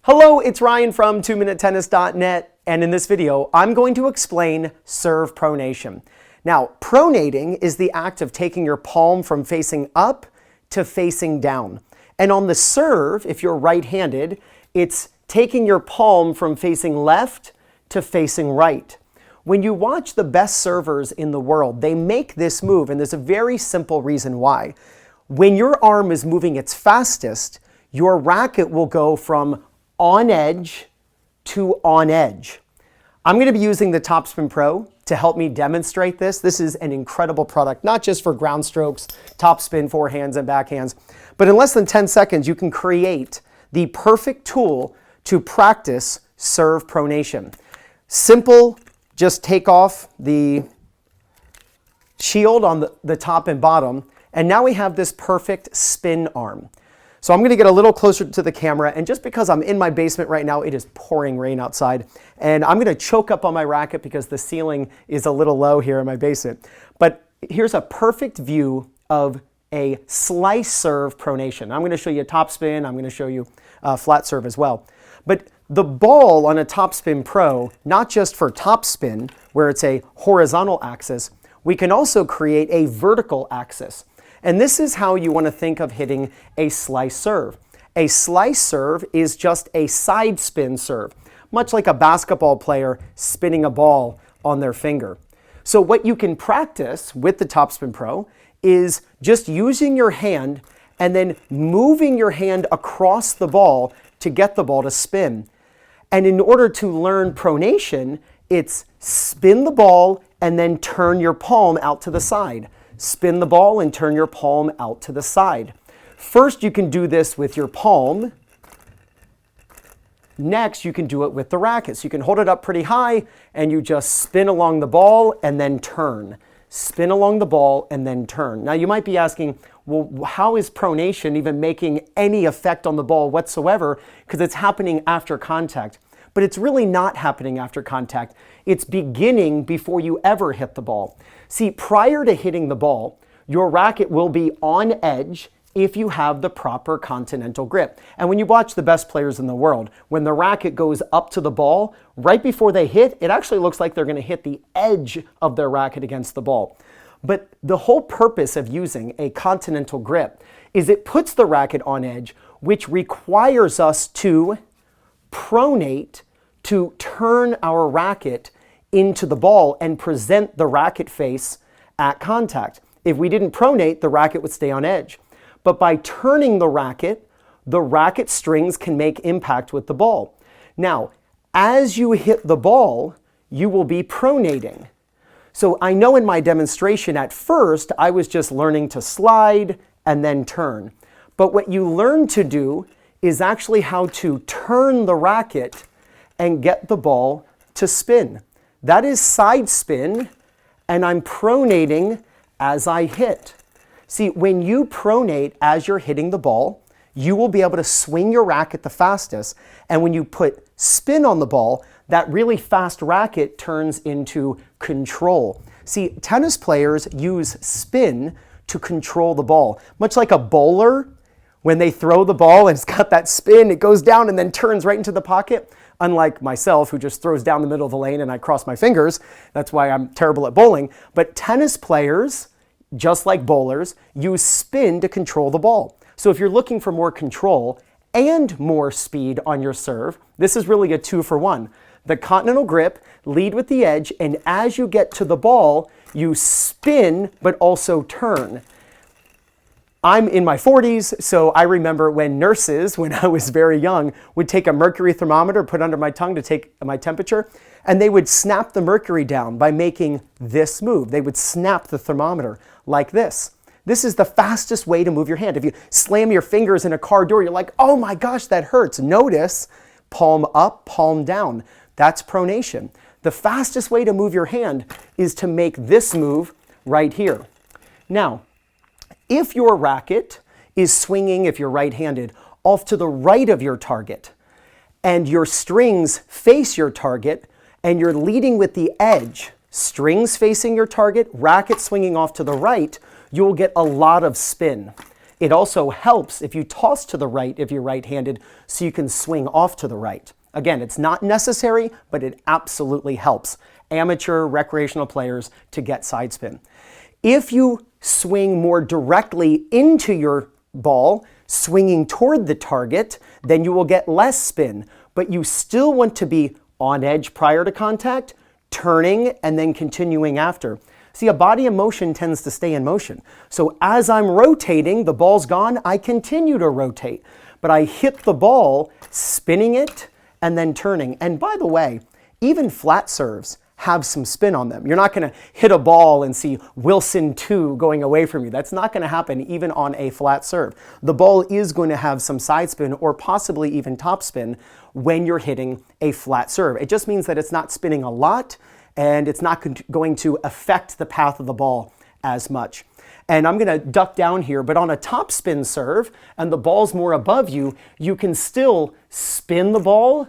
Hello, it's Ryan from 2minutetennis.net, and in this video, I'm going to explain serve pronation. Now, pronating is the act of taking your palm from facing up to facing down. And on the serve, if you're right-handed, it's taking your palm from facing left to facing right. When you watch the best servers in the world, they make this move, and there's a very simple reason why. When your arm is moving its fastest, your racket will go from on edge to on edge. I'm going to be using the Topspin Pro to help me demonstrate this. This is an incredible product, not just for ground strokes, topspin, forehands, and backhands, but in less than 10 seconds, you can create the perfect tool to practice serve pronation. Simple, just take off the shield on the top and bottom, and now we have this perfect spin arm. So I'm going to get a little closer to the camera, and just because I'm in my basement right now, it is pouring rain outside, and I'm going to choke up on my racket because the ceiling is a little low here in my basement. But here's a perfect view of a slice serve pronation. I'm going to show you a topspin. I'm going to show you a flat serve as well. But the ball on a Topspin Pro, not just for topspin, where it's a horizontal axis, we can also create a vertical axis. And this is how you want to think of hitting a slice serve. A slice serve is just a side spin serve, much like a basketball player spinning a ball on their finger. So what you can practice with the Topspin Pro is just using your hand and then moving your hand across the ball to get the ball to spin. And in order to learn pronation, it's spin the ball and then turn your palm out to the side. Spin the ball and turn your palm out to the side. First, you can do this with your palm. Next, you can do it with the racket. So you can hold it up pretty high and you just spin along the ball and then turn. Spin along the ball and then turn. Now you might be asking, well, how is pronation even making any effect on the ball whatsoever? Because it's happening after contact. But it's really not happening after contact. It's beginning before you ever hit the ball. See, prior to hitting the ball, your racket will be on edge if you have the proper continental grip. And when you watch the best players in the world, when the racket goes up to the ball, right before they hit, it actually looks like they're going to hit the edge of their racket against the ball. But the whole purpose of using a continental grip is it puts the racket on edge, which requires us to pronate, to turn our racket into the ball and present the racket face at contact. If we didn't pronate, the racket would stay on edge. But by turning the racket strings can make impact with the ball. Now, as you hit the ball, you will be pronating. So I know in my demonstration at first, I was just learning to slide and then turn. But what you learn to do is actually how to turn the racket and get the ball to spin. That is side spin, and I'm pronating as I hit. See, when you pronate as you're hitting the ball, you will be able to swing your racket the fastest, and when you put spin on the ball, that really fast racket turns into control. See, tennis players use spin to control the ball, much like a bowler. When they throw the ball and it's got that spin, it goes down and then turns right into the pocket. Unlike myself, who just throws down the middle of the lane and I cross my fingers. That's why I'm terrible at bowling. But tennis players, just like bowlers, use spin to control the ball. So if you're looking for more control and more speed on your serve, this is really a 2-for-1. The continental grip, lead with the edge, and as you get to the ball, you spin but also turn. I'm in my 40s, so I remember when nurses, when I was very young, would take a mercury thermometer, put under my tongue to take my temperature, and they would snap the mercury down by making this move. They would snap the thermometer like this. This is the fastest way to move your hand. If you slam your fingers in a car door, you're like, oh my gosh, that hurts. Notice, palm up, palm down. That's pronation. The fastest way to move your hand is to make this move right here. Now, if your racket is swinging, if you're right-handed, off to the right of your target, and your strings face your target, and you're leading with the edge, strings facing your target, racket swinging off to the right, you will get a lot of spin. It also helps if you toss to the right if you're right-handed, so you can swing off to the right. Again, it's not necessary, but it absolutely helps amateur recreational players to get side spin. If you swing more directly into your ball, swinging toward the target, then you will get less spin, but you still want to be on edge prior to contact, turning, and then continuing after. See, a body in motion tends to stay in motion. So as I'm rotating, the ball's gone, I continue to rotate. But I hit the ball, spinning it, and then turning. And by the way, even flat serves have some spin on them. You're not going to hit a ball and see Wilson 2 going away from you. That's not going to happen even on a flat serve. The ball is going to have some side spin or possibly even top spin when you're hitting a flat serve. It just means that it's not spinning a lot and it's not going to affect the path of the ball as much. And I'm going to duck down here, but on a top spin serve and the ball's more above you, you can still spin the ball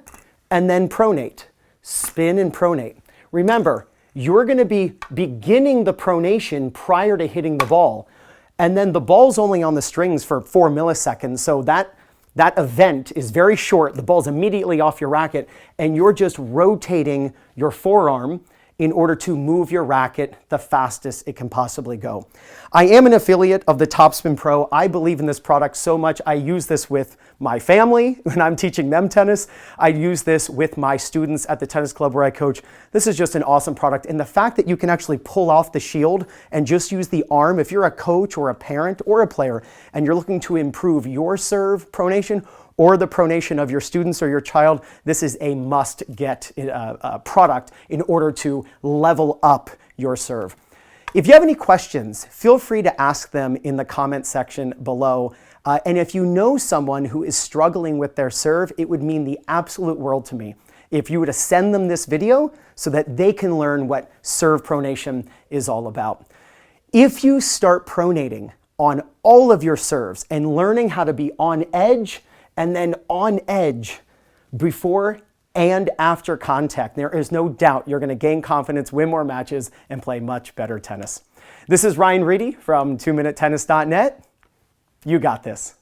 and then pronate. Spin and pronate. Remember, you're going to be beginning the pronation prior to hitting the ball. And then the ball's only on the strings for 4 milliseconds, so that event is very short. The ball's immediately off your racket, and you're just rotating your forearm in order to move your racket the fastest it can possibly go. I am an affiliate of the Topspin Pro. I believe in this product so much. I use this with my family when I'm teaching them tennis. I use this with my students at the tennis club where I coach. This is just an awesome product. And the fact that you can actually pull off the shield and just use the arm, if you're a coach or a parent or a player and you're looking to improve your serve pronation or the pronation of your students or your child, this is a must-get product in order to level up your serve. If you have any questions, feel free to ask them in the comment section below. And if you know someone who is struggling with their serve, it would mean the absolute world to me if you were to send them this video so that they can learn what serve pronation is all about. If you start pronating on all of your serves and learning how to be on edge and then on edge before and after contact, there is no doubt you're going to gain confidence, win more matches, and play much better tennis. This is Ryan Reedy from 2minutetennis.net. You got this.